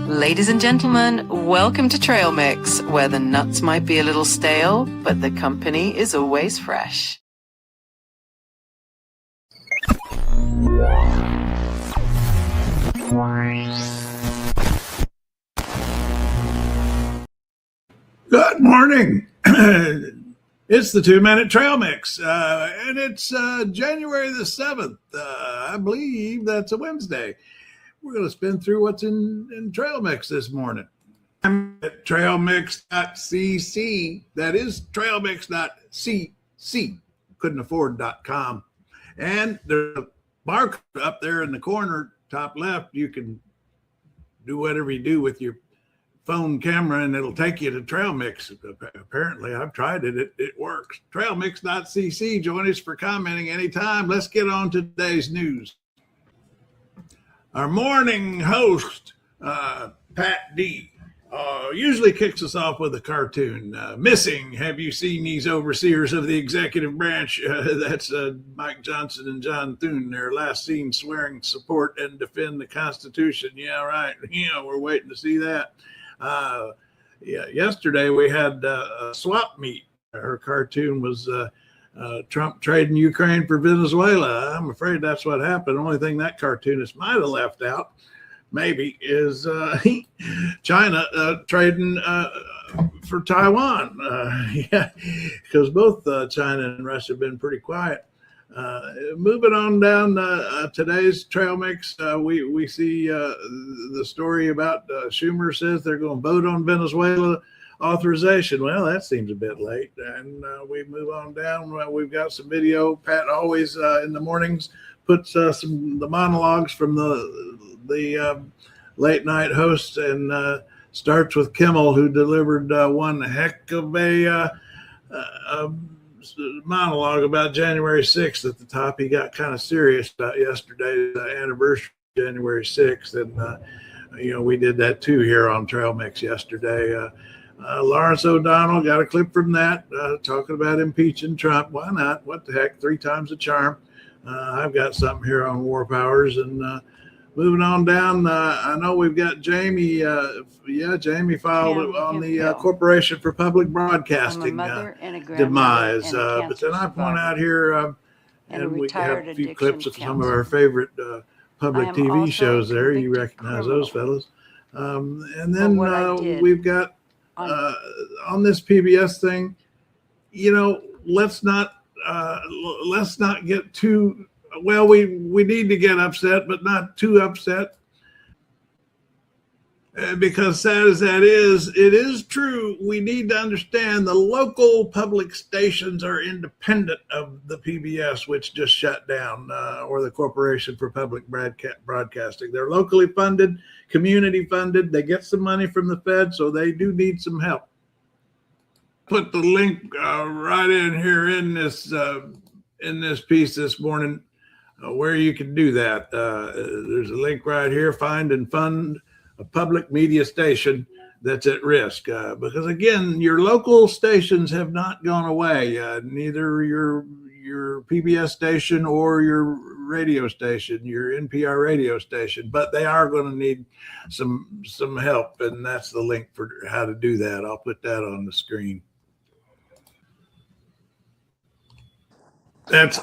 Ladies and gentlemen, welcome to Trail Mix, where the nuts might be a little stale, but the company is always fresh. Good morning. It's the 2-minute Trail Mix, and it's January the 7th. I believe that's a Wednesday. We're going to spin through what's in Trail Mix this morning. I'm at trailmix.cc. That is trailmix.cc. Couldn'tafford.com. And there's a bar up there in the corner, top left. You can do whatever you do with your phone camera, and it'll take you to Trail Mix. Apparently, I've tried it. It works. Trailmix.cc. Join us for commenting anytime. Let's get on to today's news. Our morning host, Pat D, usually kicks us off with a cartoon. Missing, have you seen these overseers of the executive branch? That's Mike Johnson and John Thune. They're last seen swearing support and defend the Constitution. Yeah, right. Yeah, we're waiting to see that. Yesterday we had a swap meet. Her cartoon was Trump trading Ukraine for Venezuela. I'm afraid that's what happened. The only thing that cartoonist might have left out, maybe, is China trading for Taiwan. Yeah, because both China and Russia have been pretty quiet. Moving on down today's Trail Mix, we see the story about Schumer says they're going to vote on Venezuela authorization. Well, that seems a bit late. And we move on down. We've got some video. Pat always in the mornings puts the monologues from the late night hosts, and starts with Kimmel, who delivered one heck of a monologue about January 6th at the top. He got kind of serious about yesterday's anniversary, January 6th. And, we did that too here on Trail Mix yesterday. Lawrence O'Donnell got a clip from that, talking about impeaching Trump. Why not? What the heck? 3 times a charm. I've got something here on war powers. And moving on down, I know we've got Jamie. Jamie filed on the Corporation for Public Broadcasting demise. But then I point out here, and we have a few clips of some of our favorite public TV shows there. You recognize those fellas. And then we've got on this PBS thing, let's not get too, well, we need to get upset, but not too upset. Because sad as that is, it is true. We need to understand the local public stations are independent of the PBS, which just shut down, or the Corporation for Public Broadcasting. They're locally funded, community funded. They get some money from the Fed, so they do need some help. Put the link right in here in this piece this morning where you can do that. There's a link right here, find and fund a public media station that's at risk. Because again, your local stations have not gone away, neither your PBS station or your radio station, your NPR radio station, but they are going to need some help. And that's the link for how to do that. I'll put that on the screen. That's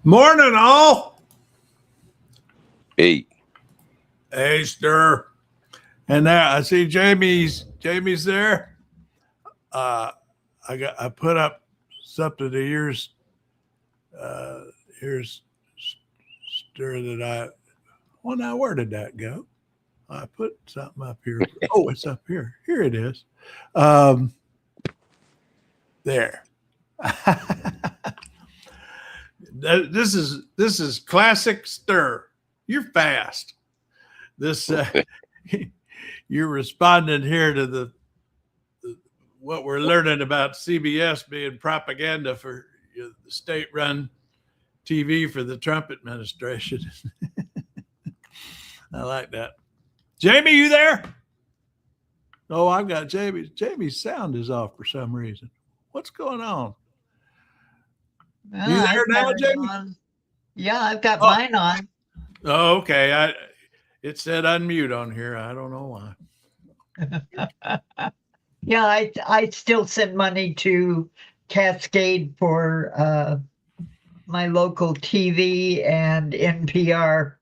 morning, all. Hey, stir. And there I see Jamie's there. I put up something to here's stir that now where did that go? I put something up here. Oh, it's up here. Here it is. There. This is classic stir. You're fast. This you're responding here to the what we're learning about CBS being propaganda for the state-run TV for the Trump administration. I like that. Jamie, you there? Oh, I've got Jamie. Jamie's sound is off for some reason. What's going on? Well, you there now, Jamie? Yeah, I've got mine on. Oh, okay. It said unmute on here. I don't know why. Yeah, I still send money to Cascade for my local TV and NPR.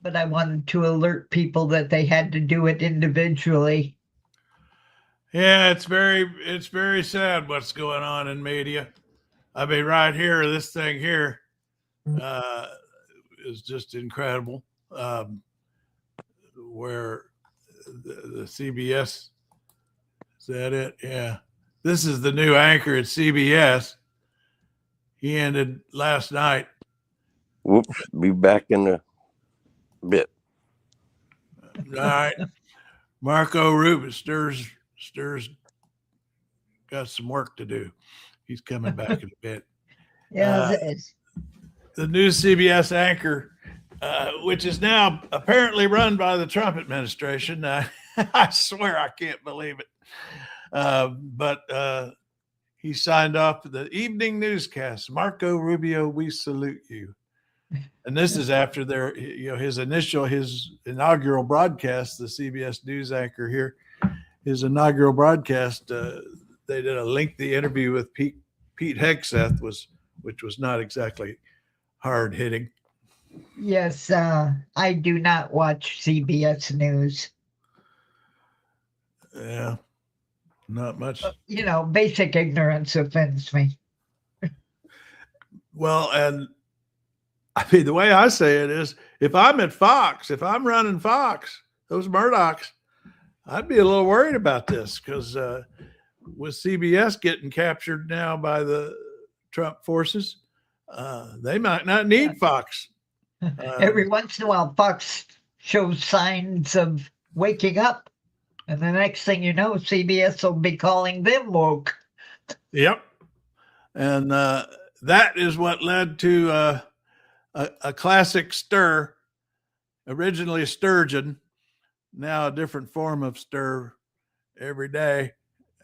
But I wanted to alert people that they had to do it individually. Yeah, it's very sad what's going on in media. I mean, right here, this thing here is just incredible. Where the CBS, is that it? Yeah. This is the new anchor at CBS. He ended last night. Whoops. Be back in a bit. All right. Marco Rubio stirs got some work to do. He's coming back in a bit. Yeah, the new CBS anchor, which is now apparently run by the Trump administration. I swear I can't believe it. But he signed off the evening newscast. Marco Rubio, we salute you. And this is after his inaugural broadcast, the CBS News anchor here, his inaugural broadcast. They did a lengthy interview with Pete Hegseth, which was not exactly hard hitting. Yes, I do not watch CBS News. Yeah, not much. Basic ignorance offends me. Well, and I mean, the way I say it is, if I'm at Fox, if I'm running Fox, those Murdochs, I'd be a little worried about this because with CBS getting captured now by the Trump forces, they might not need Fox. Every once in a while, Fox shows signs of waking up. And the next thing you know, CBS will be calling them woke. Yep. And that is what led to a classic stir, originally sturgeon, now a different form of stir every day.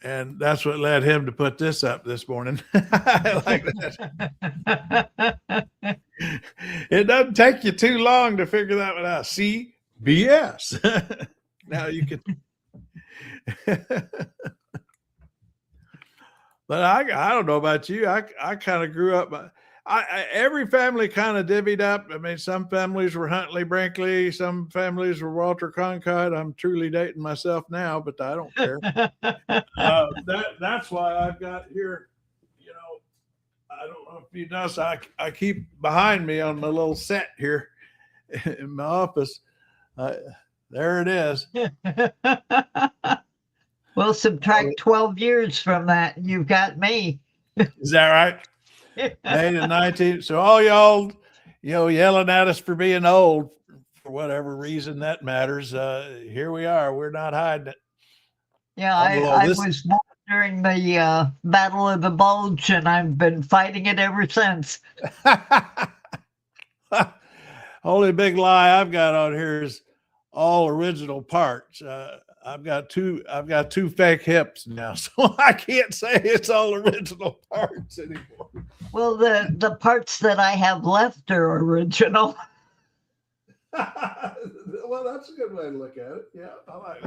And that's what led him to put this up this morning. I like that. It doesn't take you too long to figure that one out. CBS. Now you can. But I don't know about you. I kind of grew up. Every family kind of divvied up. I mean, some families were Huntley Brinkley. Some families were Walter Cronkite. I'm truly dating myself now, but I don't care. That's why I've got here, I don't know if you notice, I keep behind me on my little set here in my office. There it is. Well, subtract 12 years from that, and you've got me. Is that right? Made in 19. So all y'all, yelling at us for being old, for whatever reason that matters. Here we are. We're not hiding it. Yeah, I was born during the Battle of the Bulge, and I've been fighting it ever since. Only big lie I've got on here is all original parts. I've got two fake hips now, so I can't say it's all original parts anymore. Well, the parts that I have left are original. Well, that's a good way to look at it. Yeah, I like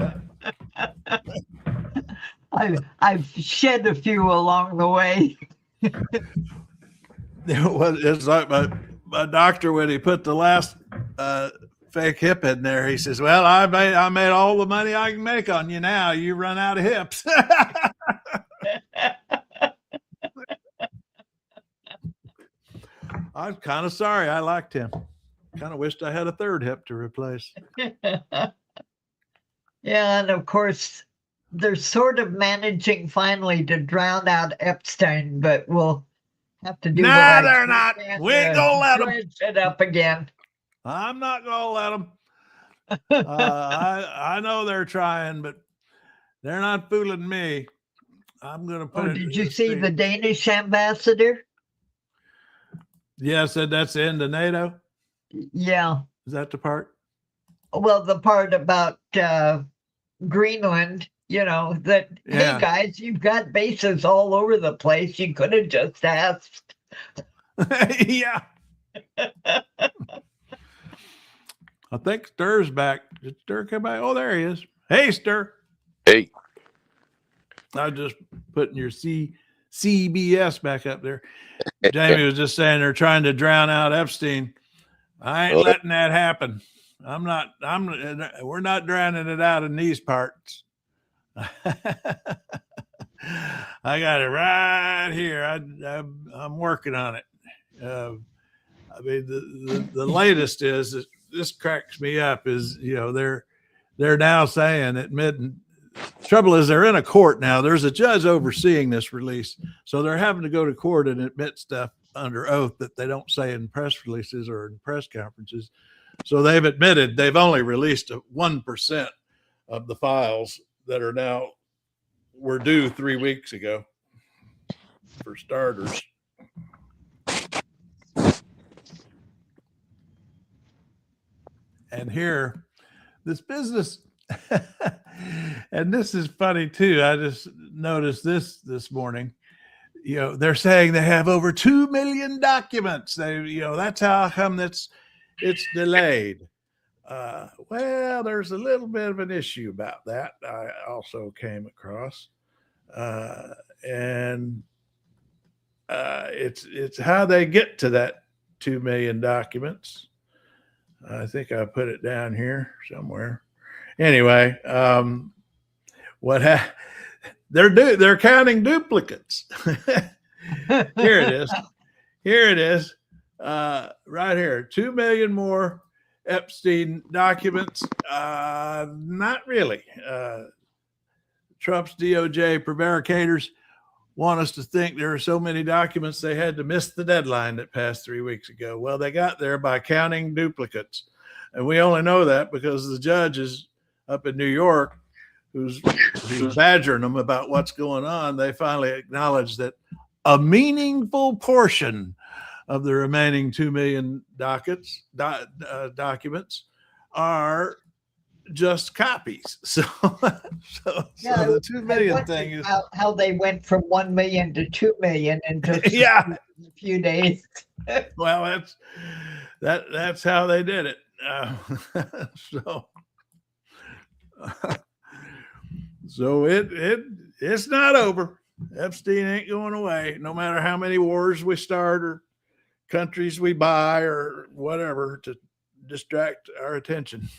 that. I've shed a few along the way. It's like my doctor, when he put the last fake hip in there, he says, well, I made all the money I can make on you now. You run out of hips. I'm kind of sorry. I liked him. Kind of wished I had a third hip to replace. Yeah, and of course, they're sort of managing finally to drown out Epstein, but we'll have to do. No, they're not. We ain't gonna let them. It up again. I'm not gonna let them. I know they're trying, but they're not fooling me. I'm gonna put it. Did you see the Danish ambassador? Yeah, said that's the end of NATO. Yeah. Is that the part? Well, the part about Greenland, that, Yeah. Hey guys, you've got bases all over the place. You could have just asked. Yeah. I think Stir's back. Did Stir come back? Oh, there he is. Hey, Stir. Hey, I was just putting your CBS back up there. Jamie was just saying they're trying to drown out Epstein. I ain't letting that happen. We're not drowning it out in these parts. I got it right here. I'm working on it. I mean, the latest is that this cracks me up is, they're now saying, admitting, trouble is they're in a court now. There's a judge overseeing this release. So they're having to go to court and admit stuff under oath that they don't say in press releases or in press conferences. So they've admitted they've only released 1% of the files that were due 3 weeks ago, for starters. And here, this business, and this is funny too. I just noticed this morning. They're saying they have over 2 million documents. That's how come it's delayed. Well, there's a little bit of an issue about that. I also came across, and it's how they get to that 2 million documents. I think I put it down here somewhere. Anyway, they're counting duplicates. Here it is. Right here, 2 million more Epstein documents. Not really. Trump's DOJ prevaricators want us to think there are so many documents they had to miss the deadline that passed 3 weeks ago. Well, they got there by counting duplicates. And we only know that because the judge is up in New York who's badgering them about what's going on. They finally acknowledged that a meaningful portion of the remaining 2 million documents are just copies. So the 2 million thing is how they went from 1 million to 2 million in just a few days. Well, that's how they did it. So it's not over. Epstein ain't going away, no matter how many wars we start or countries we buy or whatever to distract our attention.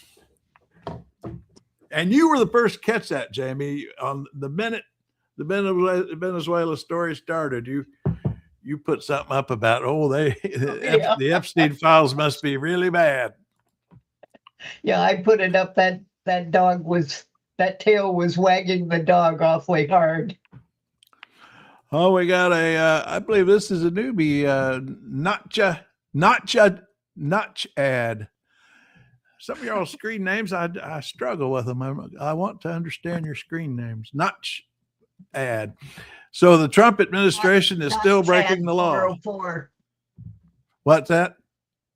And you were the first to catch that, Jamie. On the minute the Venezuela story started, you put something up about, the Epstein files must be really bad. Yeah, I put it up that tail was wagging the dog awfully hard. Oh, we got I believe this is a newbie, Notch ad. Some of y'all screen names, I struggle with them. I want to understand your screen names. Notch ad. So the Trump administration is still breaking the law. 404. What's that?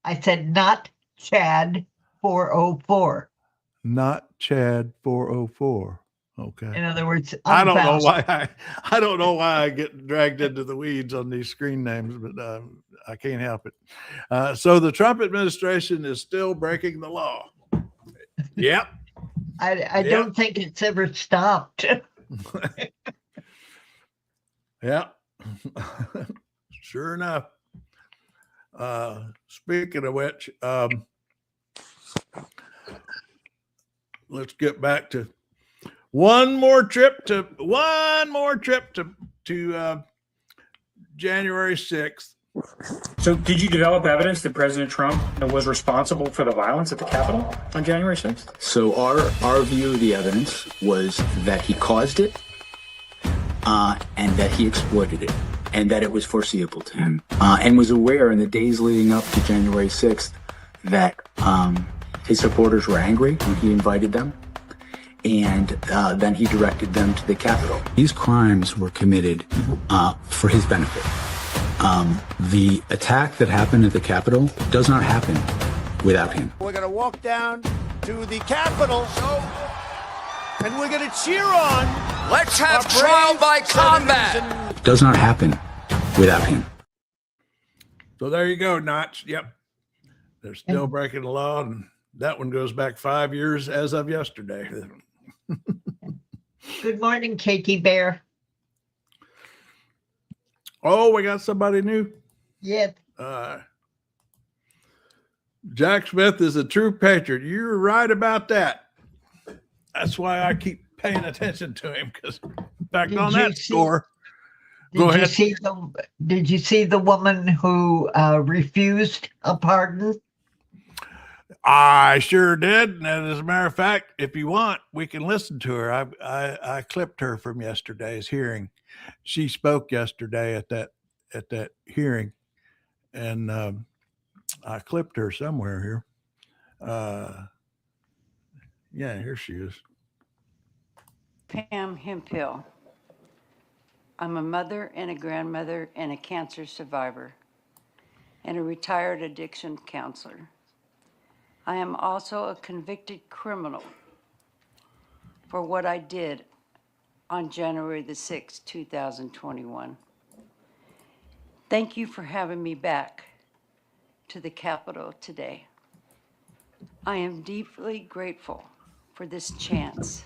I said not Chad 404. Not Chad 404. Okay. In other words, I don't know why I get dragged into the weeds on these screen names, but I can't help it. So the Trump administration is still breaking the law. Yep. I don't think it's ever stopped. Yeah. Sure enough. Speaking of which, let's get back to one more trip to January 6th. So did you develop evidence that President Trump was responsible for the violence at the Capitol on January 6th? So our view of the evidence was that he caused it and that he exploited it and that it was foreseeable to him and was aware in the days leading up to January 6th that his supporters were angry when he invited them. And then he directed them to the Capitol. These crimes were committed for his benefit. The attack that happened at the Capitol does not happen without him. We're going to walk down to the Capitol, and we're going to cheer on. Let's have trial by combat. It does not happen without him. So there you go, Notch. Yep. They're still breaking the law, and That one goes back 5 years as of yesterday. Good morning, Katie Bear. Oh, we got somebody new. Yeah. Jack Smith is a true patriot. You're right about that. That's why I keep paying attention to him, because back on that score. Go ahead. Did you see the woman who refused a pardon? I sure did. And as a matter of fact, if you want, we can listen to her. I clipped her from yesterday's hearing. She spoke yesterday at that hearing, and I clipped her somewhere here. Yeah, here she is. Pam Hemphill. I'm a mother and a grandmother and a cancer survivor and a retired addiction counselor. I am also a convicted criminal for what I did on January the 6th, 2021. Thank you for having me back to the Capitol today. I am deeply grateful for this chance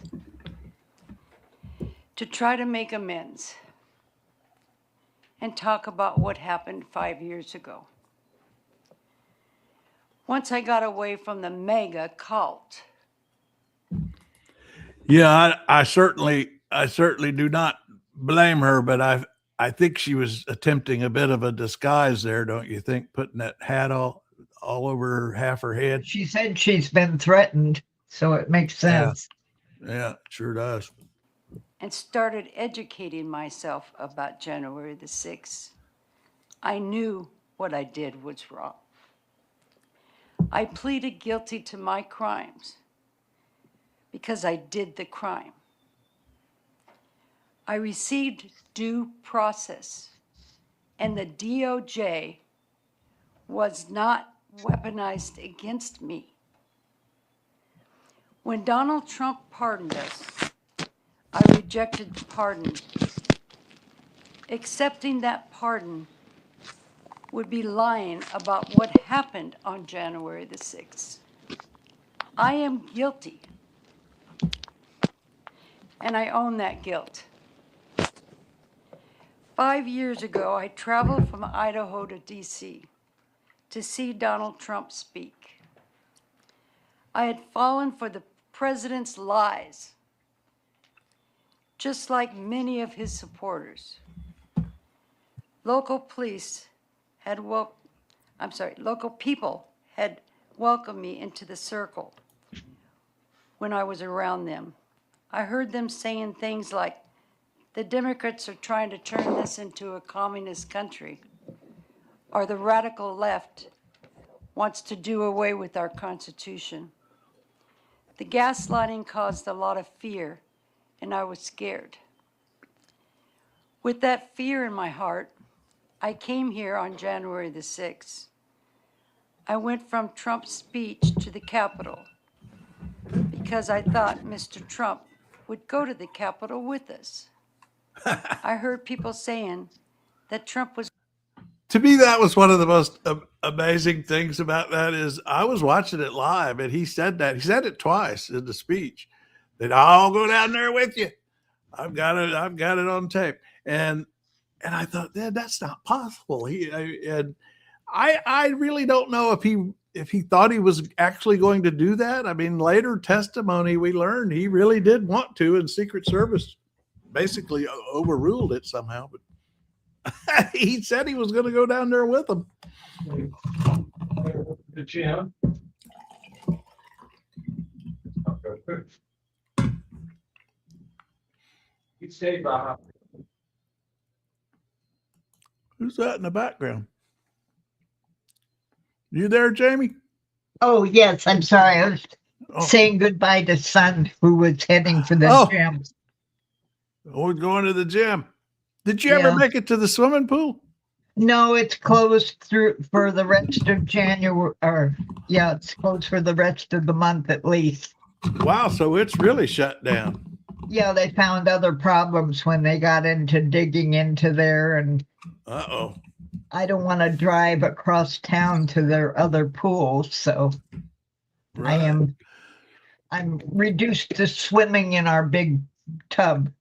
to try to make amends and talk about what happened 5 years ago. Once I got away from the mega cult. Yeah, I certainly do not blame her, but I think she was attempting a bit of a disguise there, don't you think? Putting that hat all over half her head. She said she's been threatened, so it makes sense. Yeah, sure does. And started educating myself about January the 6th. I knew what I did was wrong. I pleaded guilty to my crimes because I did the crime. I received due process, and the DOJ was not weaponized against me. When Donald Trump pardoned us, I rejected the pardon. Accepting that pardon would be lying about what happened on January the 6th. I am guilty, and I own that guilt. 5 years ago, I traveled from Idaho to DC to see Donald Trump speak. I had fallen for the president's lies, just like many of his supporters. Local people had welcomed me into the circle when I was around them. I heard them saying things like, the Democrats are trying to turn this into a communist country, or the radical left wants to do away with our Constitution. The gaslighting caused a lot of fear, and I was scared. With that fear in my heart, I came here on January the 6th. I went from Trump's speech to the Capitol because I thought Mr. Trump would go to the Capitol with us. I heard people saying that Trump was. To me, that was one of the most amazing things about that is I was watching it live, and he said that. He said it twice in the speech that I'll go down there with you. I've got it on tape. And I thought, that's not possible. I really don't know if he thought he was actually going to do that. I mean, later testimony we learned he really did want to, and Secret Service basically overruled it somehow. But he said he was going to go down there with them. The gym. You stay behind. Who's that in the background? You there, Jamie? Oh, yes. I'm sorry. I was saying goodbye to son who was heading for the gym. We're going to the gym. Did you ever make it to the swimming pool? No, it's closed for the rest of January. It's closed for the rest of the month at least. Wow, so it's really shut down. Yeah, they found other problems when they got into digging into there, and I don't want to drive across town to their other pools, so Right. I'm reduced to swimming in our big tub.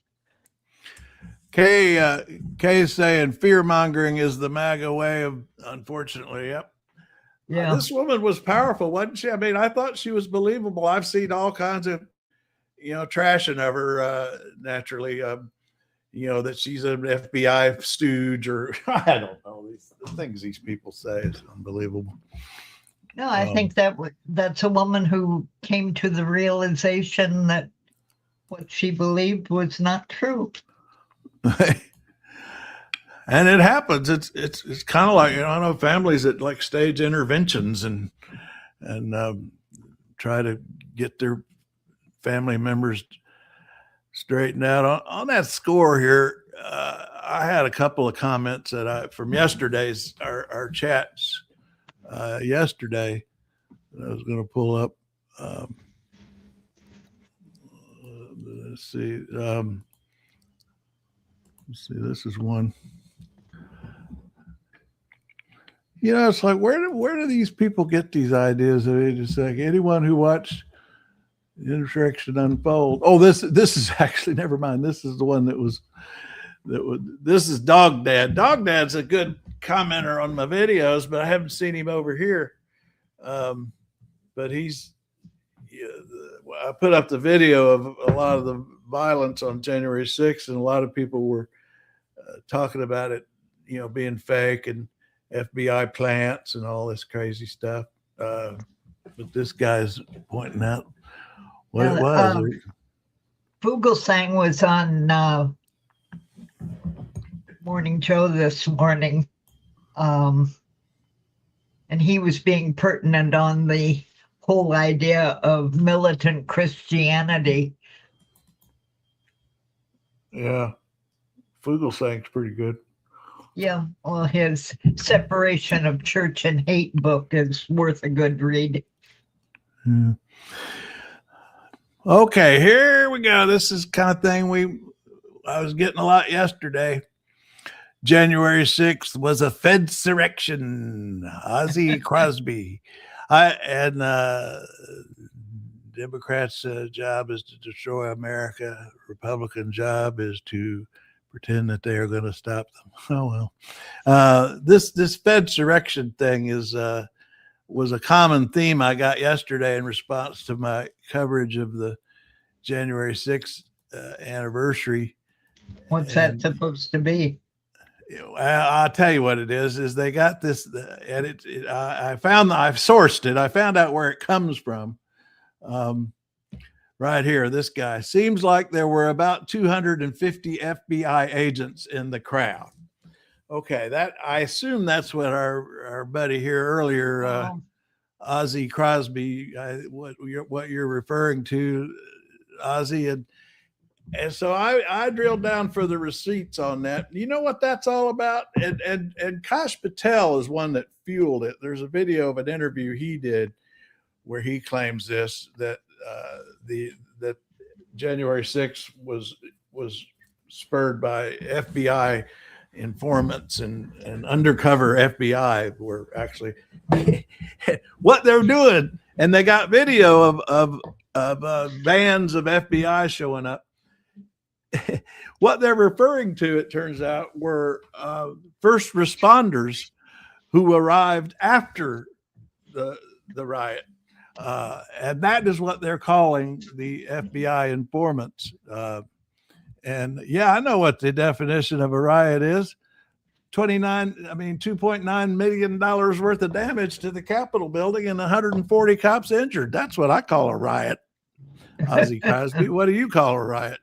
Kay's saying fear mongering is the MAGA way of, unfortunately. Yep. Yeah. This woman was powerful, wasn't she? I mean, I thought she was believable. I've seen all kinds of, trashing of her, naturally, that she's an FBI stooge or I don't know. The things these people say is unbelievable. No, I think that's a woman who came to the realization that what she believed was not true. And it happens. It's kind of like, I know families that like stage interventions and try to get their family members straightened out. On that score here, I had a couple of comments from yesterday's our chats yesterday that I was going to pull up. Let's see. This is one. It's like where do these people get these ideas? I mean, it's like anyone who watched the Insurrection unfold. Oh, this is actually, never mind. This is the one this is Dog Dad. Dog Dad's a good commenter on my videos, but I haven't seen him over here. But I put up the video of a lot of the violence on January 6th, and a lot of people were talking about it, being fake and FBI plants and all this crazy stuff. But this guy's pointing out what it was. Fugelsang was on Morning Joe this morning, and he was being pertinent on the whole idea of militant Christianity. Yeah, Fugelsang's pretty good. Yeah, well, his Separation of Church and Hate book is worth a good read. Yeah. Okay, here we go. This is the kind of thing I was getting a lot yesterday. January 6th was a Fedsurrection. Ozzy Crosby. Democrats' job is to destroy America. Republican job is to pretend that they are going to stop them. Oh well. This Fedsurrection thing was a common theme I got yesterday in response to my coverage of the January 6th anniversary. What's that supposed to be? I'll tell you what it is they got this, and I've sourced it. I found out where it comes from. Right here, this guy. Seems like there were about 250 FBI agents in the crowd. Okay, I assume that's what our buddy here earlier, Ozzy Crosby, what you're referring to, Ozzy, and so I drilled down for the receipts on that. You know what that's all about? And Kash Patel is one that fueled it. There's a video of an interview he did where he claims that January 6th was spurred by FBI informants and undercover FBI were actually what they're doing, and they got video of vans of FBI showing up. What they're referring to, it turns out, were first responders who arrived after the riot. And that is what they're calling the FBI informants. And yeah, I know what the definition of a riot is. $2.9 million worth of damage to the Capitol building and 140 cops injured. That's what I call a riot. Ozzy Crosby, what do you call a riot?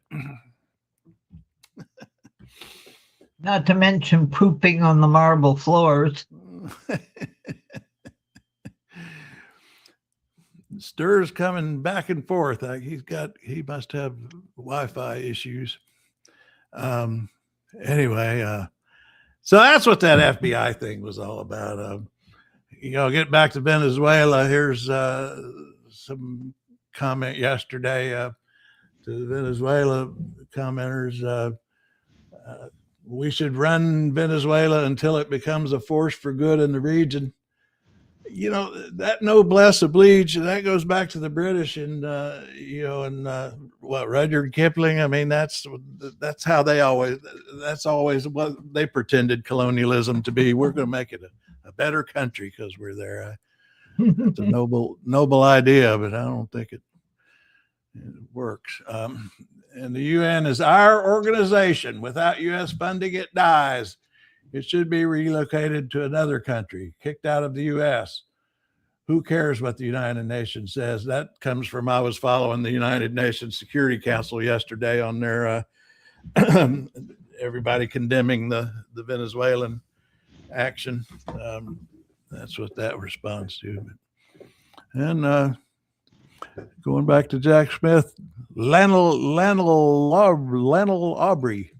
Not to mention pooping on the marble floors. Stir's coming back and forth. He must have Wi-Fi issues. Anyway, so that's what that FBI thing was all about. Get back to Venezuela. Here's some comment yesterday to the Venezuela commenters. We should run Venezuela until it becomes a force for good in the region. you know, that noblesse oblige, that goes back to the British and, Rudyard Kipling. I mean, that's how that's always what they pretended colonialism to be. We're going to make it a better country because we're there. That's a noble idea, but I don't think it works. And the UN is our organization. Without U.S. funding, it dies. It should be relocated to another country, kicked out of the U.S. Who cares what the United Nations says? That comes from, I was following the United Nations Security Council yesterday on their everybody condemning the Venezuelan action. That's what that responds to. And going back to Jack Smith, Lionel Aubrey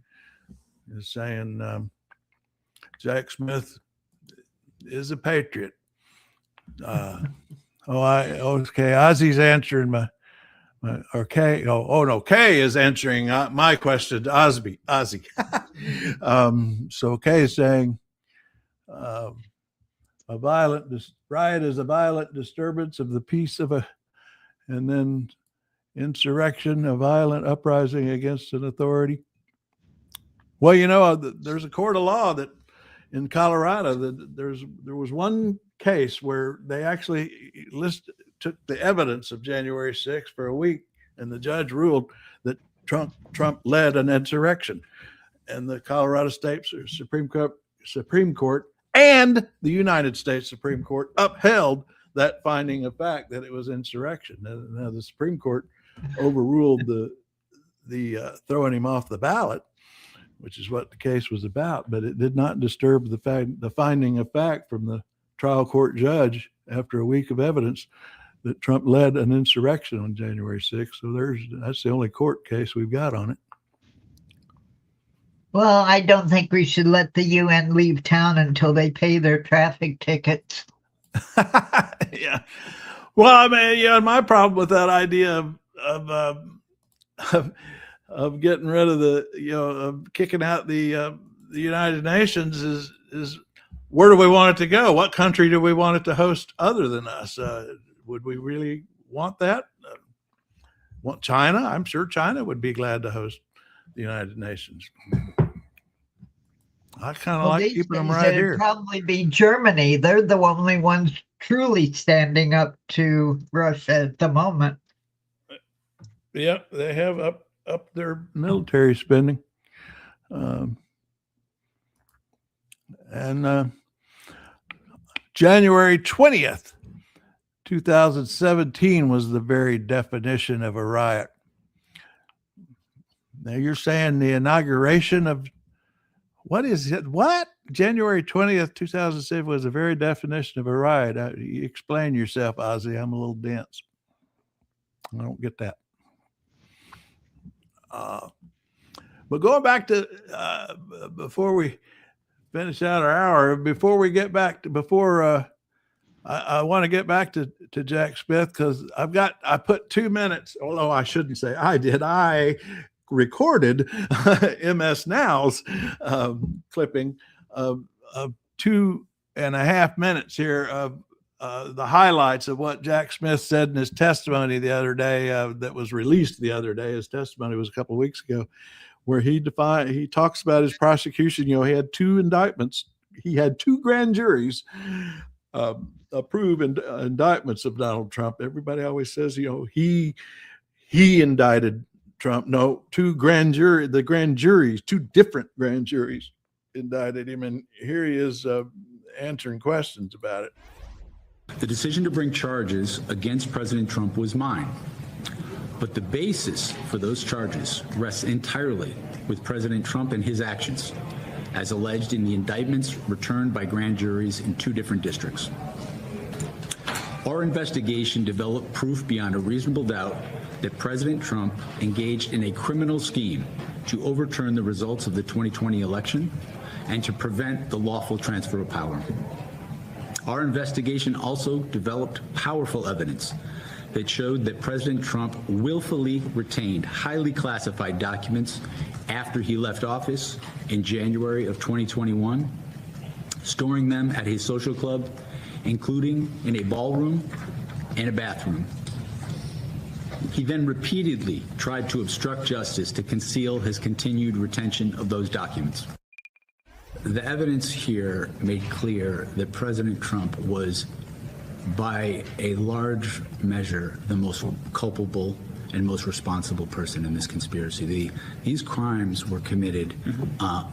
is saying Jack Smith is a patriot. Okay. Ozzy's answering Kay is answering my question to Ozzy. So Kay is saying a violent riot is a violent disturbance of the peace and then insurrection, a violent uprising against an authority. Well, you know, there's a court of law that in Colorado that there was one case where they actually took the evidence of January 6th for a week, and the judge ruled that Trump led an insurrection, and the Colorado State Supreme Court and the United States Supreme Court upheld that finding of fact that it was insurrection. Now the Supreme Court overruled the throwing him off the ballot, which is what the case was about, but it did not disturb the finding of fact from the trial court judge after a week of evidence that Trump led an insurrection on January 6th. So that's the only court case we've got on it. Well, I don't think we should let the UN leave town until they pay their traffic tickets. Yeah. Well, I mean, yeah, my problem with that idea of getting rid of of kicking out the United Nations is where do we want it to go? What country do we want it to host other than us? Would we really want that? Want China? I'm sure China would be glad to host the United Nations. I kind of like keeping them right here. It'd probably be Germany. They're the only ones truly standing up to Russia at the moment. Yeah, they have up their military spending. And January 20th, 2017 was the very definition of a riot. Now you're saying the inauguration of what is it? What? January 20th, 2007 was the very definition of a riot. Explain yourself, Ozzy. I'm a little dense. I don't get that. But going back to before we finish out our hour, I want to get back to Jack Smith because I put 2 minutes, although I shouldn't say I did. I recorded MS Now's clipping of 2.5 minutes here of the highlights of what Jack Smith said in his testimony the other day that was released the other day. His testimony was a couple of weeks ago, where he talks about his prosecution. He had 2 indictments. He had 2 grand juries approve indictments of Donald Trump. Everybody always says, he indicted Trump. No, 2 different grand juries indicted him. And here he is answering questions about it. The decision to bring charges against President Trump was mine. But the basis for those charges rests entirely with President Trump and his actions, as alleged in the indictments returned by grand juries in 2 different districts. Our investigation developed proof beyond a reasonable doubt that President Trump engaged in a criminal scheme to overturn the results of the 2020 election and to prevent the lawful transfer of power. Our investigation also developed powerful evidence that showed that President Trump willfully retained highly classified documents after he left office in January of 2021, storing them at his social club including in a ballroom and a bathroom. He then repeatedly tried to obstruct justice to conceal his continued retention of those documents. The evidence here made clear that President Trump was, by a large measure, the most culpable and most responsible person in this conspiracy. These crimes were committed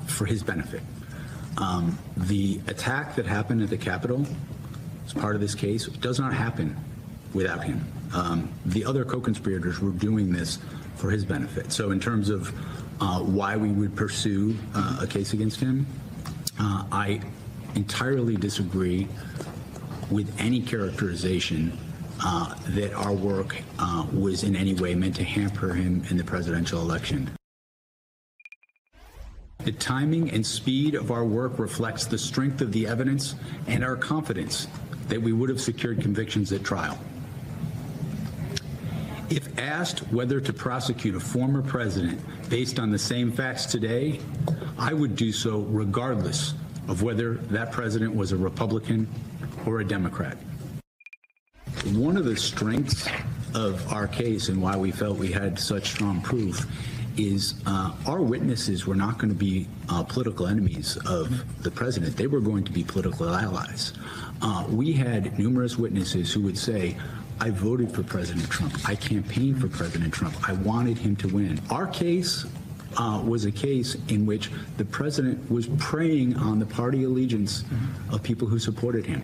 for his benefit. The attack that happened at the Capitol as part of this case does not happen without him. The other co-conspirators were doing this for his benefit. So in terms of why we would pursue a case against him, I entirely disagree with any characterization that our work was in any way meant to hamper him in the presidential election. The timing and speed of our work reflects the strength of the evidence and our confidence that we would have secured convictions at trial. If asked whether to prosecute a former president based on the same facts today, I would do so regardless of whether that president was a Republican or a Democrat. One of the strengths of our case and why we felt we had such strong proof is our witnesses were not going to be political enemies of the president. They were going to be political allies. We had numerous witnesses who would say, I voted for President Trump. I campaigned for President Trump. I wanted him to win. Our case was a case in which the president was preying on the party allegiance of people who supported him.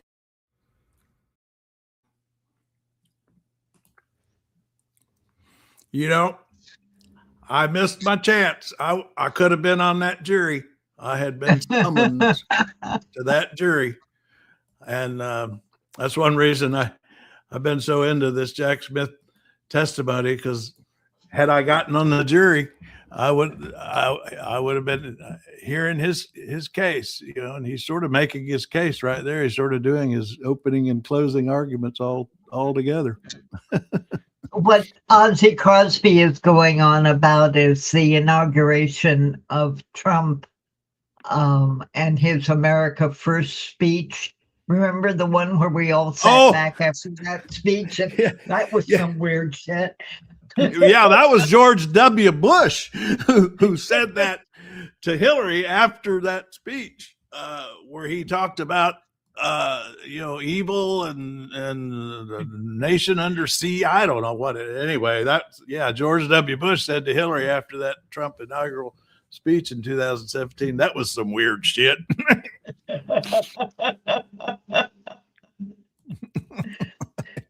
You know, I missed my chance. I could have been on that jury. I had been summoned to that jury. And that's one reason I've been so into this Jack Smith testimony, because had I gotten on the jury, I would have been hearing his case, you know, and he's sort of making his case right there. He's sort of doing his opening and closing arguments all together. What Ozzy Crosby is going on about is the inauguration of Trump and his America First speech. Remember the one where we all sat back after that speech? And that was some weird shit. Yeah, that was George W. Bush who said that to Hillary after that speech, where he talked about evil and the nation under sea. I don't know what anyway. George W. Bush said to Hillary after that Trump inaugural speech in 2017, that was some weird shit.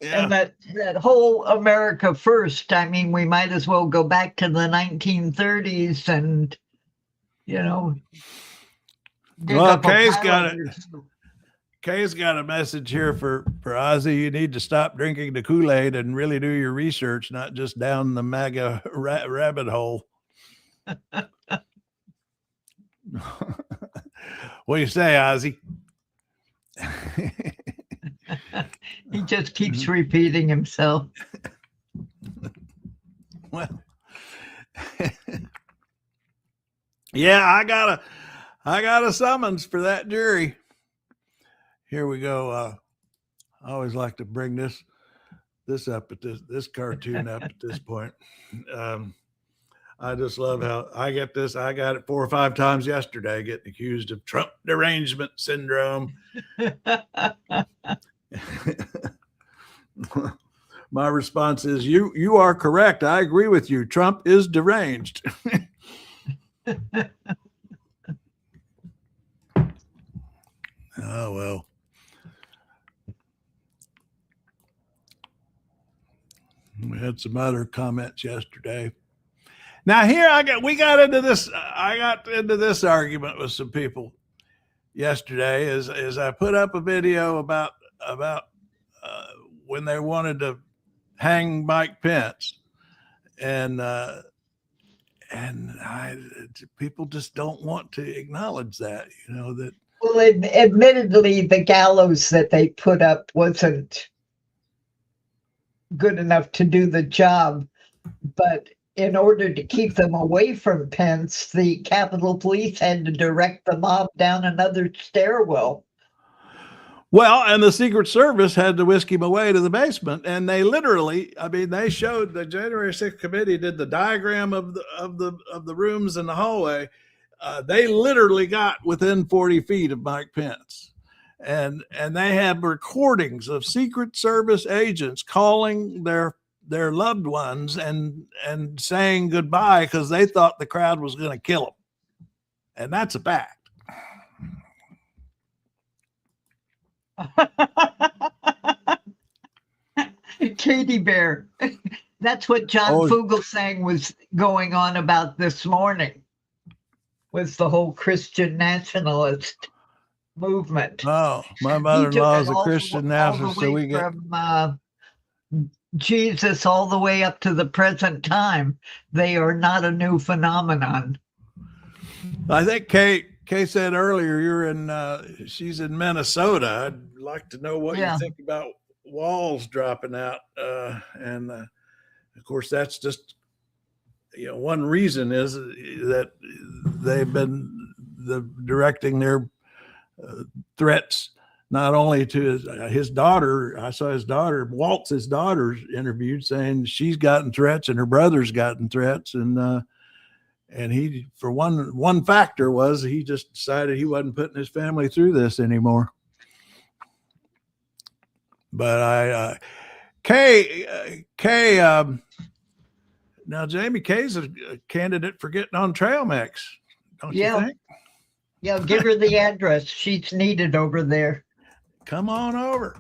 And that whole America First, I mean, we might as well go back to the 1930s and, well, Kay's got a message here for Ozzy. You need to stop drinking the Kool-Aid and really do your research, not just down the MAGA rabbit hole. What do you say, Ozzy? He just keeps repeating himself. Well, yeah, I got a summons for that jury. Here we go. I always like to bring this up at this cartoon up at this point. I just love how I get this. I got it 4 or 5 times yesterday, getting accused of Trump derangement syndrome. My response is, you are correct. I agree with you. Trump is deranged. Oh, well. We had some other comments yesterday. Now here I got into this argument with some people yesterday as I put up a video about when they wanted to hang Mike Pence, and people just don't want to acknowledge that, that. Well, admittedly, the gallows that they put up wasn't good enough to do the job, but in order to keep them away from Pence, the Capitol Police had to direct the mob down another stairwell. Well, and the Secret Service had to whisk him away to the basement, and they literally, I mean, they showed the January 6th committee did the diagram of the rooms in the hallway. They literally got within 40 feet of Mike Pence, and they have recordings of Secret Service agents calling their loved ones and saying goodbye because they thought the crowd was going to kill them, and that's a fact. Katie Bear. That's what John Fugelsang was going on about this morning, was the whole Christian nationalist movement. Oh, my mother-in-law is a Christian nationalist, so we get from Jesus all the way up to the present time. They are not a new phenomenon. I think Kay said earlier she's in Minnesota. I'd like to know what you think about walls dropping out. And of course, that's just, one reason is that they've been directing their threats not only to his daughter. I saw his daughter, Walt's daughter's interviewed saying she's gotten threats and her brother's gotten threats. And he, for one factor was he just decided he wasn't putting his family through this anymore. But Kay, now Jamie Kay's a candidate for getting on Trail Mix, don't you think? Yeah, give her the address. She's needed over there. Come on over.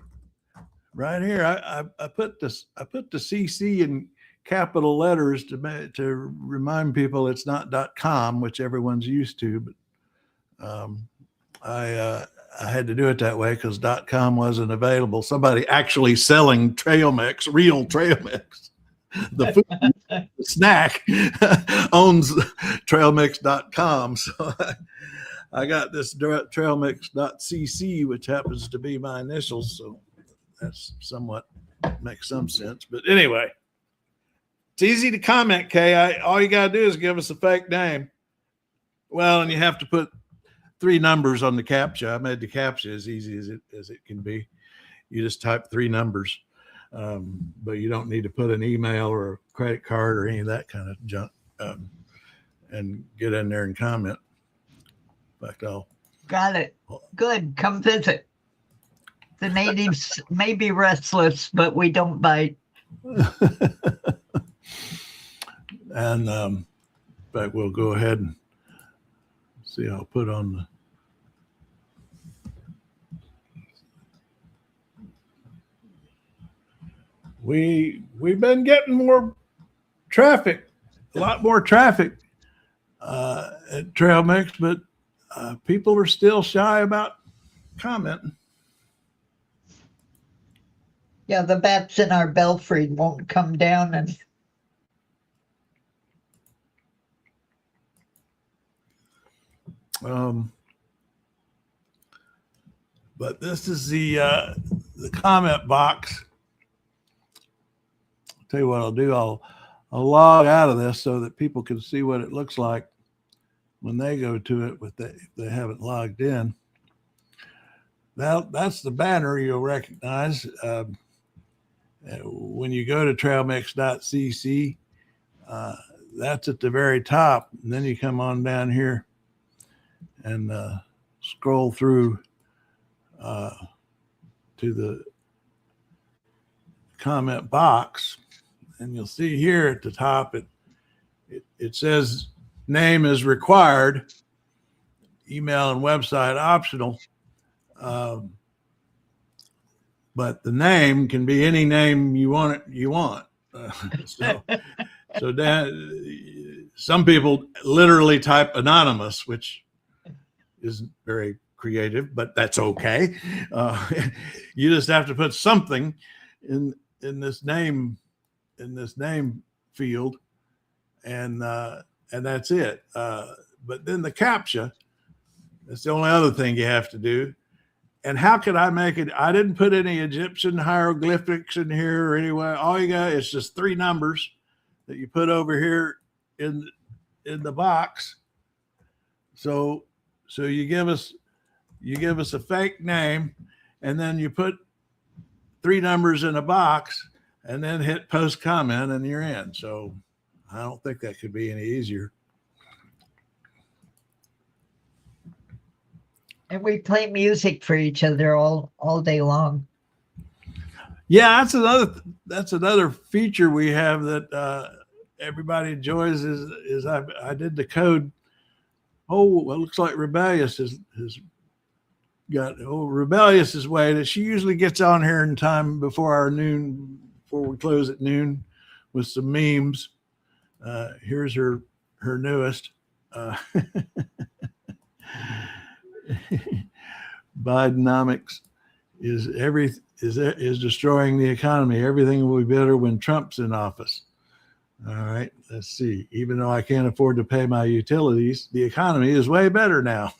Right here. I put the CC in capital letters to remind people it's not .com, which everyone's used to, but I had to do it that way because .com wasn't available. Somebody actually selling trail mix, real trail mix, the food, the snack owns trailmix.com. So I got this trailmix.cc, which happens to be my initials. So that's somewhat makes some sense. But anyway, it's easy to comment, Kay. All you got to do is give us a fake name. Well, and you have to put 3 numbers on the CAPTCHA. I made the CAPTCHA as easy as it can be. You just type 3 numbers, but you don't need to put an email or a credit card or any of that kind of junk, and get in there and comment. In fact, Got it. Good. Come visit. The natives may be restless, but we don't bite. And in fact, we'll go ahead and see. I'll put on the. We've been getting more traffic, a lot more traffic at Trail Mix, but people are still shy about commenting. Yeah, the bats in our belfry won't come down and. But this is the comment box. I'll tell you what I'll do. I'll log out of this so that people can see what it looks like when they go to it if they haven't logged in. Now, that's the banner you'll recognize. When you go to trailmix.cc, that's at the very top. And then you come on down here and scroll through to the comment box, and you'll see here at the top it says name is required, email and website optional, but the name can be any name you want. So some people literally type anonymous, which isn't very creative, but that's okay. You just have to put something in this name field, and that's it. But then the CAPTCHA, that's the only other thing you have to do. And how could I make it? I didn't put any Egyptian hieroglyphics in here or anyway. All you got is just 3 numbers that you put over here in the box. So you give us a fake name. and then you put 3 numbers in a box and then hit post comment and you're in. So I don't think that could be any easier. And we play music for each other all day long. Yeah, that's another feature we have that everybody enjoys is I did the code. Oh, well, it looks like Rebellious has got Rebellious is waiting. She usually gets on here in time before we close at noon with some memes. Here's her newest. Bidenomics is destroying the economy. Everything will be better when Trump's in office. All right, let's see. Even though I can't afford to pay my utilities, the economy is way better now.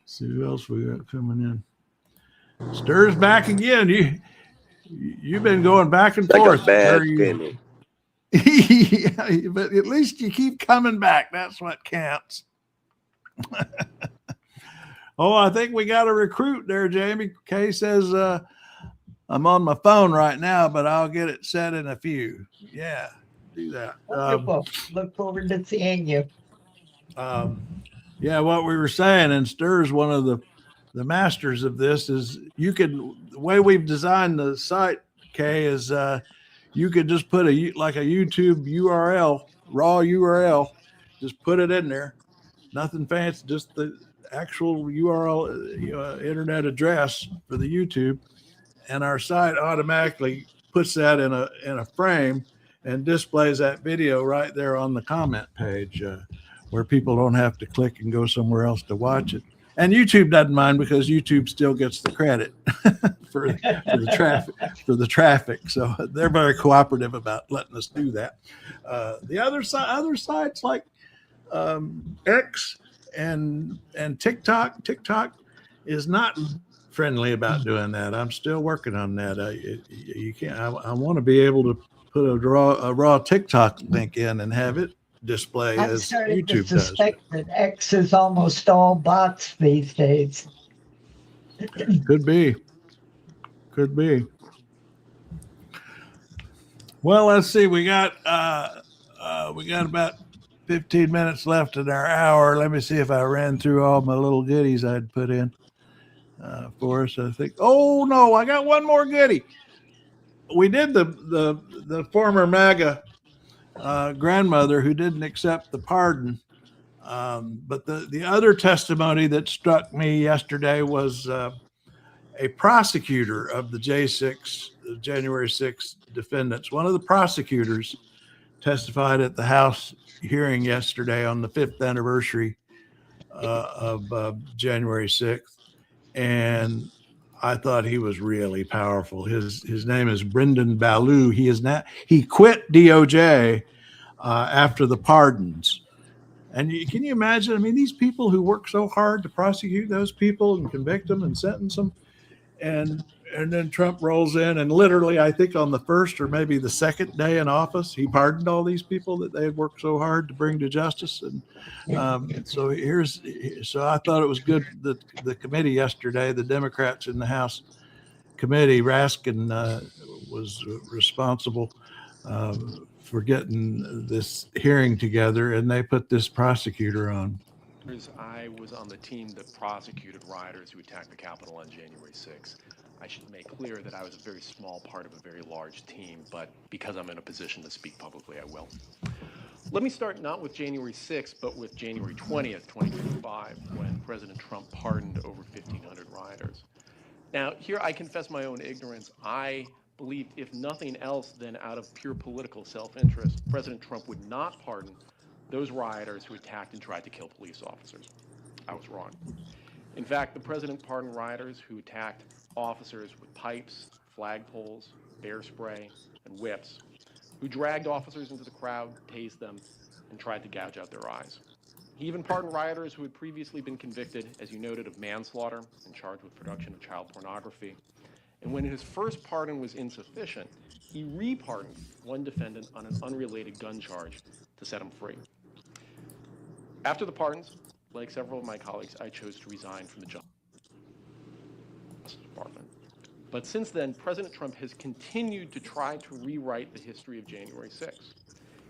See who else we got coming in. Stir's back again. You've been going back and forth. Like a bad penny. Yeah, but at least you keep coming back. That's what counts. Oh, I think we got a recruit there, Jamie. Kay says I'm on my phone right now, but I'll get it set in a few. Yeah, do that. Wonderful. Look forward to seeing you. Yeah, what we were saying, and Stir's one of the masters of this, is the way we've designed the site, Kay, is you could just put a YouTube URL, raw URL, just put it in there. Nothing fancy, just the actual URL, internet address for the YouTube, and our site automatically puts that in a frame and displays that video right there on the comment page, where people don't have to click and go somewhere else to watch it. And YouTube doesn't mind because YouTube still gets the credit for the traffic. So they're very cooperative about letting us do that. The other sites like X and TikTok. TikTok is not friendly about doing that. I'm still working on that. You can't. I want to be able to put a raw TikTok link in and have it display I'm as starting YouTube to does. suspect that X is almost all bots these days. Could be. Well, let's see. We got about 15 minutes left in our hour. Let me see if I ran through all my little goodies I'd put in for us. I think. Oh no, I got one more goodie. We did the former MAGA grandmother who didn't accept the pardon. But the other testimony that struck me yesterday was a prosecutor of the January 6th defendants. One of the prosecutors testified at the House hearing yesterday on the 5th anniversary of January 6th. And I thought he was really powerful. His name is Brendan Ballou. He quit DOJ after the pardons. And can you imagine? I mean, these people who work so hard to prosecute those people and convict them and sentence them, and then Trump rolls in and literally, I think on the first or maybe the second day in office, he pardoned all these people that they had worked so hard to bring to justice. And so I thought it was good that the committee yesterday, the Democrats in the House committee, Raskin was responsible for getting this hearing together, and they put this prosecutor on. I was on the team that prosecuted rioters who attacked the Capitol on January 6th. I should make clear that I was a very small part of a very large team, but because I'm in a position to speak publicly, I will. Let me start not with January 6th, but with January 20th, 2025, when President Trump pardoned over 1,500 rioters. Now, here I confess my own ignorance. I believed, if nothing else than out of pure political self-interest, President Trump would not pardon those rioters who attacked and tried to kill police officers. I was wrong. In fact, the president pardoned rioters who attacked officers with pipes, flagpoles, bear spray, and whips, who dragged officers into the crowd, tased them, and tried to gouge out their eyes. He even pardoned rioters who had previously been convicted, as you noted, of manslaughter and charged with production of child pornography. And when his first pardon was insufficient, he re-pardoned one defendant on an unrelated gun charge to set him free. After the pardons, like several of my colleagues, I chose to resign from the Justice Department. But since then, President Trump has continued to try to rewrite the history of January 6th.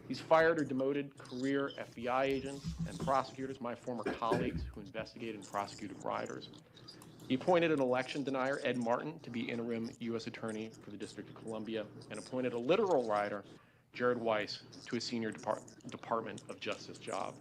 He's fired or demoted career FBI agents and prosecutors, my former colleagues who investigated and prosecuted rioters. He appointed an election denier, Ed Martin, to be interim U.S. Attorney for the District of Columbia, and appointed a literal rioter, Jared Weiss, to a senior Department of Justice job.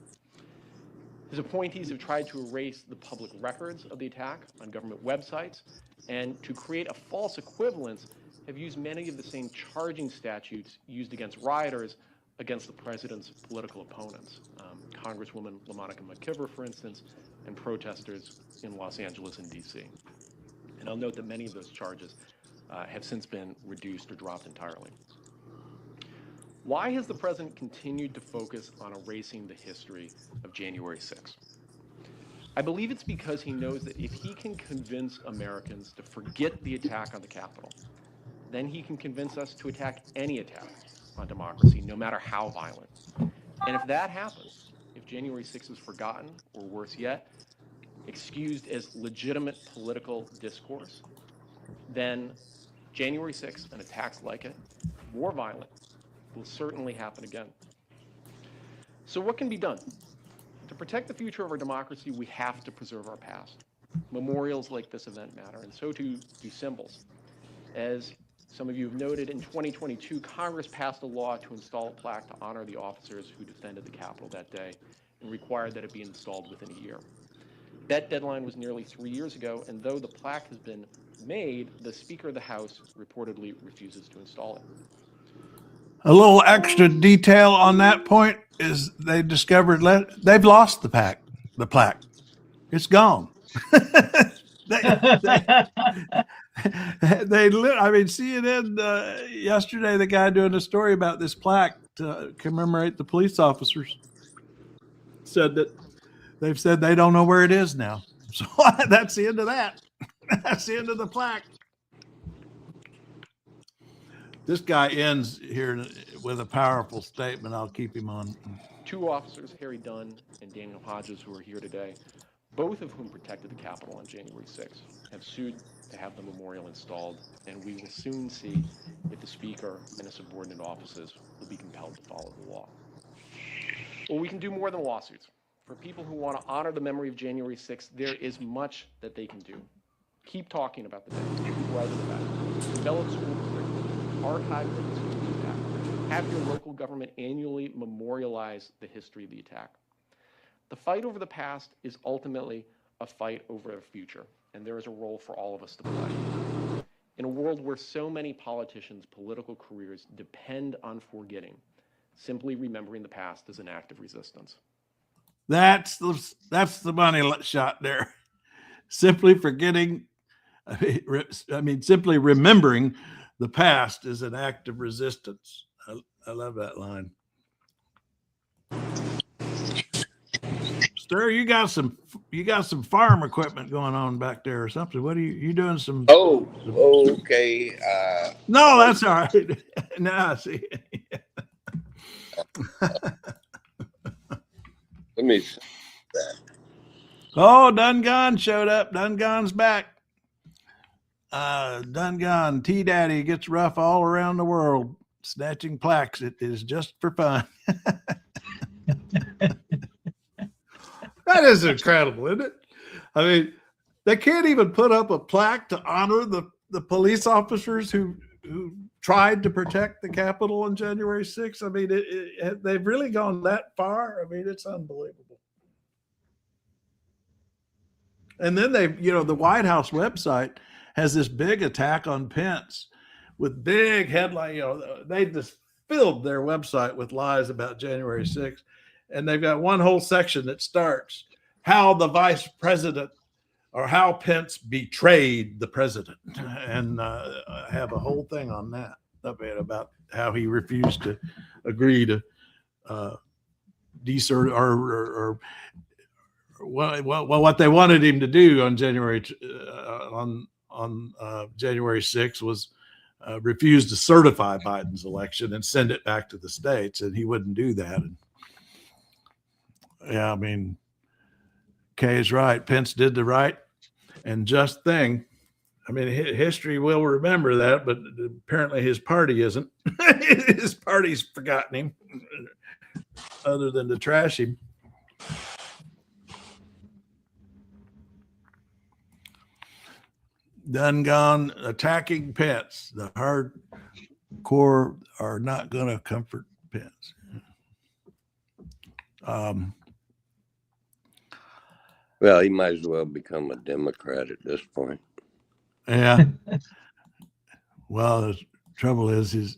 His appointees have tried to erase the public records of the attack on government websites, and to create a false equivalence, have used many of the same charging statutes used against rioters against the president's political opponents, Congresswoman LaMonica McKibber, for instance, and protesters in Los Angeles and D.C. And I'll note that many of those charges have since been reduced or dropped entirely. Why has the president continued to focus on erasing the history of January 6th? I believe it's because he knows that if he can convince Americans to forget the attack on the Capitol, then he can convince us to attack any attack on democracy, no matter how violent. And if that happens, if January 6th is forgotten, or worse yet, excused as legitimate political discourse, then January 6th and attacks like it, more violent, will certainly happen again. So what can be done? To protect the future of our democracy, we have to preserve our past. Memorials like this event matter, and so too do symbols. As some of you have noted, in 2022, Congress passed a law to install a plaque to honor the officers who defended the Capitol that day and required that it be installed within a year. That deadline was nearly 3 years ago, and though the plaque has been made, the Speaker of the House reportedly refuses to install it. A little extra detail on that point is they discovered they've lost the plaque. It's gone. I mean, CNN yesterday, the guy doing a story about this plaque to commemorate the police officers said that they've said they don't know where it is now. So that's the end of that. That's the end of the plaque. This guy ends here with a powerful statement. I'll keep him on. Two officers, Harry Dunn and Daniel Hodges, who are here today, both of whom protected the Capitol on January 6th, have sued to have the memorial installed, and we will soon see if the Speaker and his subordinate offices will be compelled to follow the law. Well, we can do more than lawsuits. For people who want to honor the memory of January 6th, there is much that they can do. Keep talking about the day, keep writing about it, develop school curriculum, archive the history of the attack, have your local government annually memorialize the history of the attack. The fight over the past is ultimately a fight over a future, and there is a role for all of us to play. In a world where so many politicians' political careers depend on forgetting, simply remembering the past is an act of resistance. That's the money shot there. Simply forgetting, simply remembering the past is an act of resistance. I love that line. Stir, you got some farm equipment going on back there or something. What are you doing? Some? Oh, okay. No, that's all right. Now I see. Let me see that. Oh, Dungan showed up. Dungan's back. Dungan, T-Daddy gets rough all around the world, snatching plaques. It is just for fun. That is incredible, isn't it? I mean, they can't even put up a plaque to honor the police officers who tried to protect the Capitol on January 6th. I mean, they've really gone that far. I mean, it's unbelievable. And then the White House website has this big attack on Pence with big headline. They just filled their website with lies about January 6th. And they've got one whole section that starts how the vice president or how Pence betrayed the president. And I have a whole thing on that about how he refused to agree to desert or what they wanted him to do on January 6th was refuse to certify Biden's election and send it back to the states, and he wouldn't do that. And yeah, I mean, Kay's right. Pence did the right and just thing. I mean, history will remember that, but apparently his party isn't. His party's forgotten him, other than to trash him. Done gone attacking Pence. The hardcore are not going to comfort Pence. Well, he might as well become a Democrat at this point. Yeah. Well, the trouble is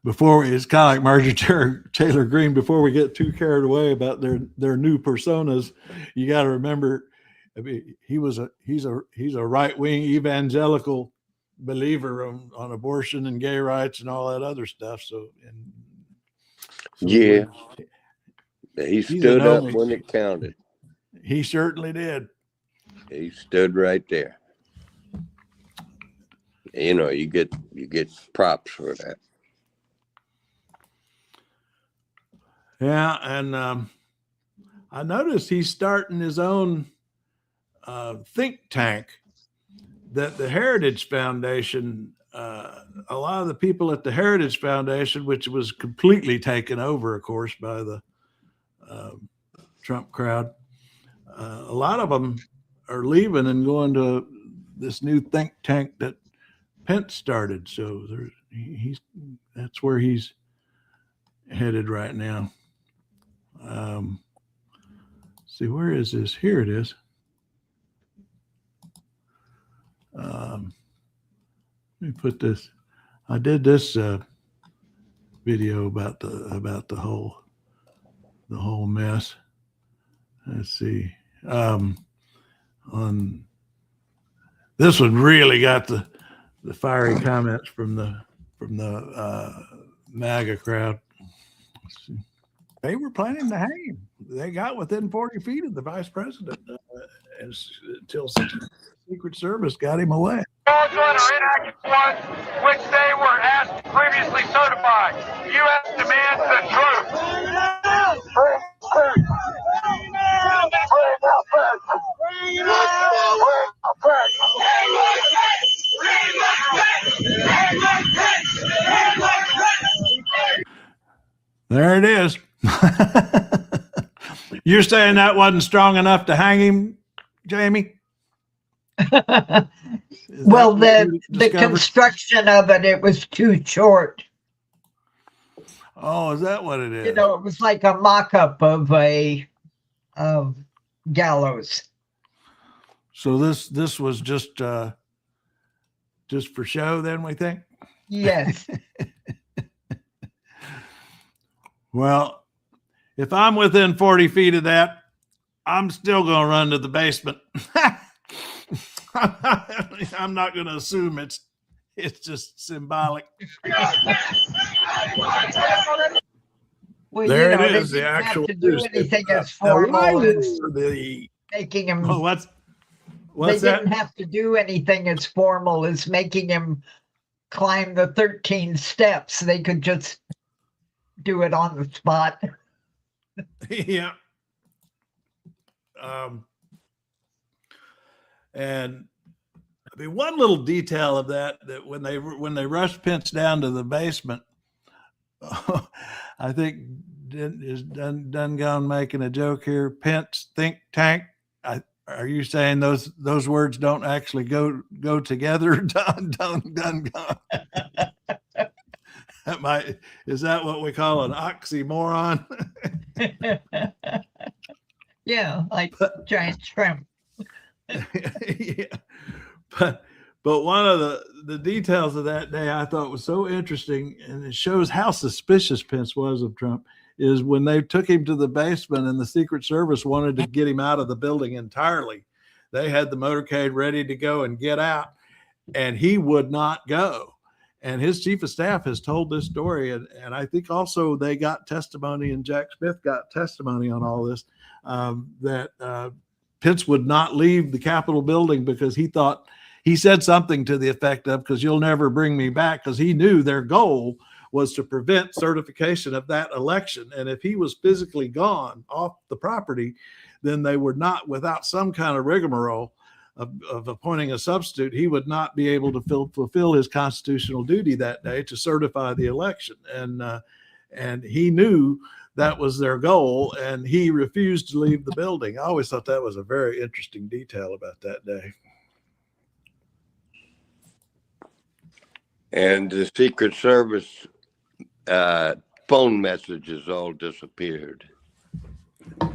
before it's kind of like Marjorie Taylor Greene. Before we get too carried away about their new personas, you got to remember, I mean, he's a right-wing evangelical believer on abortion and gay rights and all that other stuff. So yeah, he stood up when it counted. He certainly did. He stood right there. You know, you get props for that. Yeah, and I noticed he's starting his own think tank that the Heritage Foundation, a lot of the people at the Heritage Foundation, which was completely taken over, of course, by the Trump crowd, a lot of them are leaving and going to this new think tank that Pence started. So that's where he's headed right now. See, where is this? Here it is. Let me put this. I did this video about the whole mess. Let's see. On this one really got the fiery comments from the MAGA crowd. Let's see. They were planning to hang him. They got within 40 feet of the vice president until Secret Service got him away. Fraudulent or inactive ones, which they were asked previously certified. U.S. demands the truth. There it is. You're saying that wasn't strong enough to hang him, Jamie? Well, the construction of it was too short. Oh, is that what it is? You know, it was like a mock-up of a gallows. So this was just for show, then, we think? Yes. Well, if I'm within 40 feet of that, I'm still going to run to the basement. I'm not going to assume it's just symbolic. Well, there you know, it is. The actual. Have to do anything as formal as making him. Oh, what's they that? didn't have to do anything as formal as making him climb the 13 steps. They could just do it on the spot. Yeah. And I mean, one little detail of that when they rushed Pence down to the basement, I think is done gone making a joke here. Pence think tank. Are you saying those words don't actually go together? Done gone. Is that what we call an oxymoron? Yeah, like giant shrimp. Yeah. But one of the details of that day I thought was so interesting, and it shows how suspicious Pence was of Trump, is when they took him to the basement and the Secret Service wanted to get him out of the building entirely. They had the motorcade ready to go and get out, and he would not go. And his chief of staff has told this story, and I think also they got testimony, and Jack Smith got testimony on all this, that Pence would not leave the Capitol building because he said something to the effect of, because you'll never bring me back, because he knew their goal was to prevent certification of that election. And if he was physically gone off the property, then they would not, without some kind of rigmarole of appointing a substitute, he would not be able to fulfill his constitutional duty that day to certify the election. And he knew that was their goal, and he refused to leave the building. I always thought that was a very interesting detail about that day. And the Secret Service phone messages all disappeared.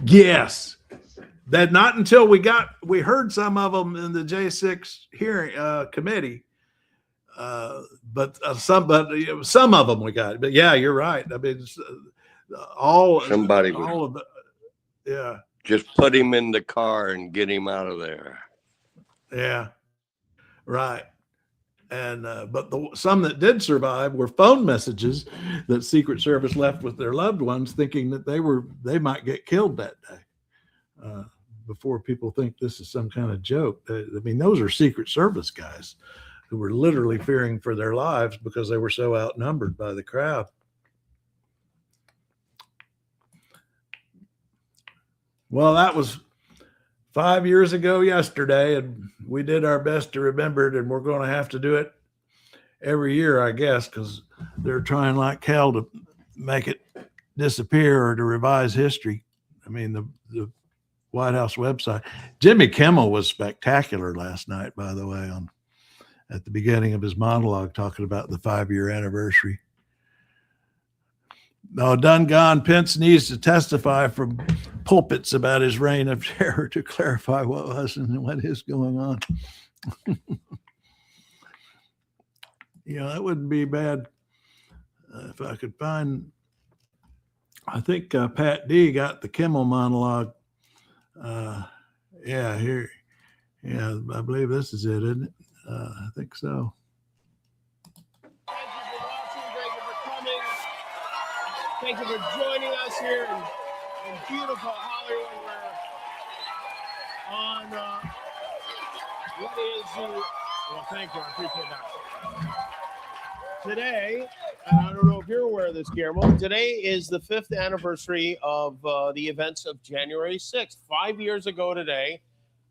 Yes. That not until we heard some of them in the J6 hearing committee, but some of them we got. But yeah, you're right. I mean, all of the, yeah. Just put him in the car and get him out of there. Yeah, right. And but some that did survive were phone messages that Secret Service left with their loved ones, thinking that they might get killed that day. Before people think this is some kind of joke. I mean, those are Secret Service guys who were literally fearing for their lives because they were so outnumbered by the crowd. Well, that was 5 years ago yesterday, and we did our best to remember it, and we're going to have to do it every year, I guess, because they're trying like hell to make it disappear or to revise history. I mean, the White House website. Jimmy Kimmel was spectacular last night, by the way, at the beginning of his monologue, talking about the 5-year anniversary. No, done gone. Pence needs to testify from pulpits about his reign of terror to clarify what was and what is going on. That wouldn't be bad if I could find. I think Pat D got the Kimmel monologue. Here. Yeah, I believe this is it, isn't it? I think so. Thank you for watching. Thank you for coming. Thank you for joining us here in beautiful Hollywood. We're on what is well, thank you. I appreciate that. Today, and I don't know if you're aware of this, Guillermo, today is the 5th anniversary of the events of January 6th. 5 years ago today,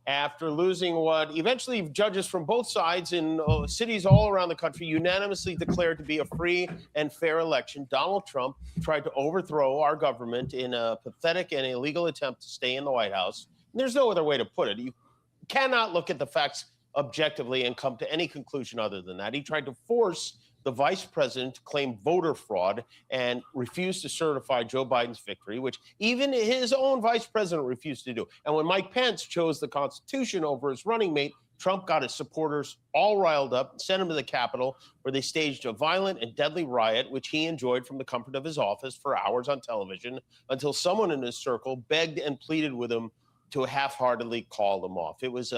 after losing what eventually judges from both sides in cities all around the country unanimously declared to be a free and fair election, Donald Trump tried to overthrow our government in a pathetic and illegal attempt to stay in the White House. And there's no other way to put it. You cannot look at the facts objectively and come to any conclusion other than that. He tried to force the vice president claimed voter fraud and refused to certify Joe Biden's victory, which even his own vice president refused to do. And when Mike Pence chose the Constitution over his running mate, Trump got his supporters all riled up, sent them to the Capitol, where they staged a violent and deadly riot, which he enjoyed from the comfort of his office for hours on television, until someone in his circle begged and pleaded with him to half-heartedly call them off. It was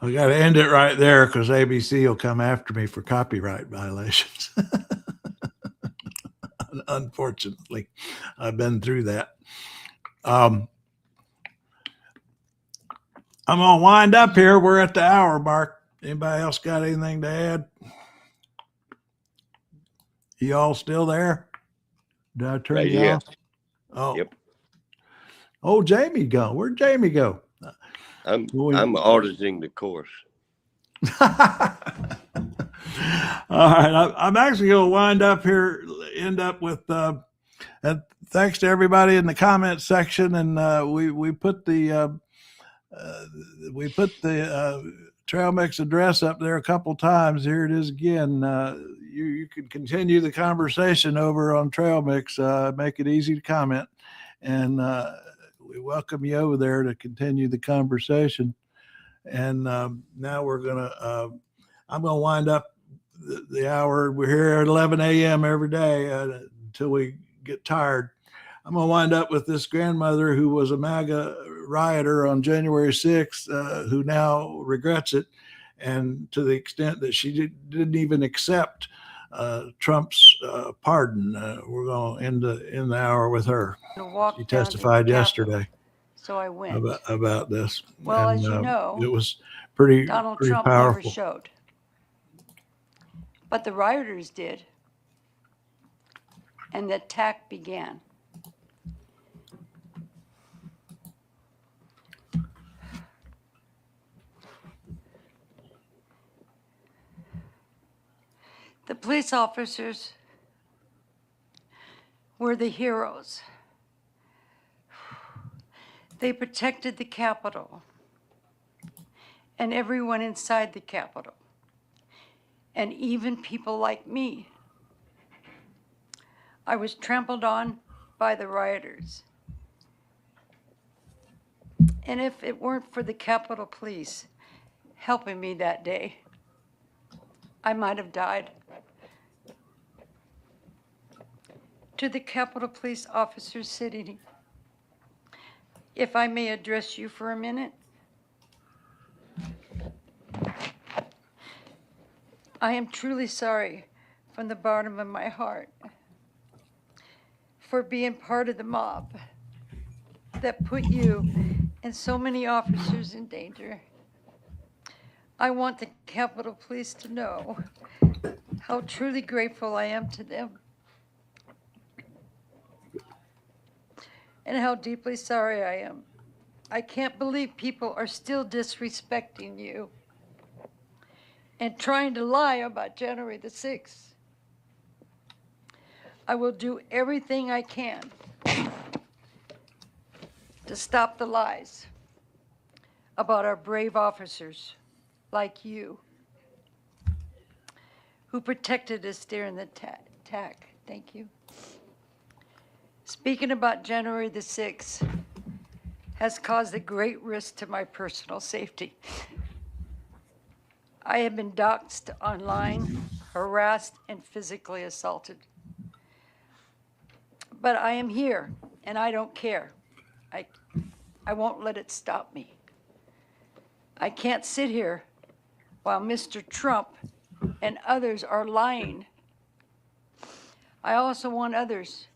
I got to end it right there because ABC will come after me for copyright violations. Unfortunately, I've been through that. I'm going to wind up here. We're at the hour mark. Anybody else got anything to add? You all still there? Did I turn you off? Oh. Yep. Oh, Jamie go. Where'd Jamie go? I'm auditing the course. All right, I'm actually going to wind up here, end up with and thanks to everybody in the comment section, and we put the Trail Mix address up there a couple times. Here it is again. You can continue the conversation over on Trail Mix. Make it easy to comment, and we welcome you over there to continue the conversation. And now we're gonna I'm gonna wind up the hour. We're here at 11 a.m. every day until we get tired. I'm gonna wind up with this grandmother who was a MAGA rioter on January 6th, who now regrets it, and to the extent that she didn't even accept Trump's pardon. We're going to end the hour with her. She testified yesterday. So I went about this. Well, and, as you know, it was pretty Trump powerful. never showed, but the rioters did. and the attack began. The police officers were the heroes. They protected the Capitol and everyone inside the Capitol, and even people like me. I was trampled on by the rioters. And if it weren't for the Capitol Police helping me that day, I might have died. To the Capitol Police officers sitting, if I may address you for a minute. I am truly sorry from the bottom of my heart for being part of the mob that put you and so many officers in danger. I want the Capitol Police to know how truly grateful I am to them and how deeply sorry I am. I can't believe people are still disrespecting you and trying to lie about January the 6th. I will do everything I can to stop the lies about our brave officers like you who protected us during the attack. Thank you. Speaking about January the 6th has caused a great risk to my personal safety. I have been doxxed online, harassed, and physically assaulted. But I am here, and I don't care. I won't let it stop me. I can't sit here while Mr. Trump and others are lying. I also want others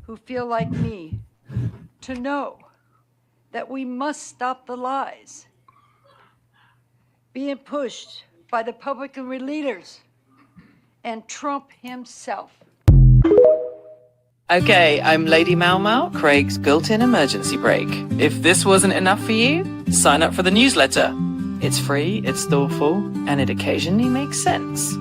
who feel like me to know that we must stop the lies being pushed by the Republican leaders and Trump himself. Okay, I'm Lady Mau Mau, Craig's built-in emergency brake. If this wasn't enough for you, sign up for the newsletter. It's free, it's thoughtful, and it occasionally makes sense.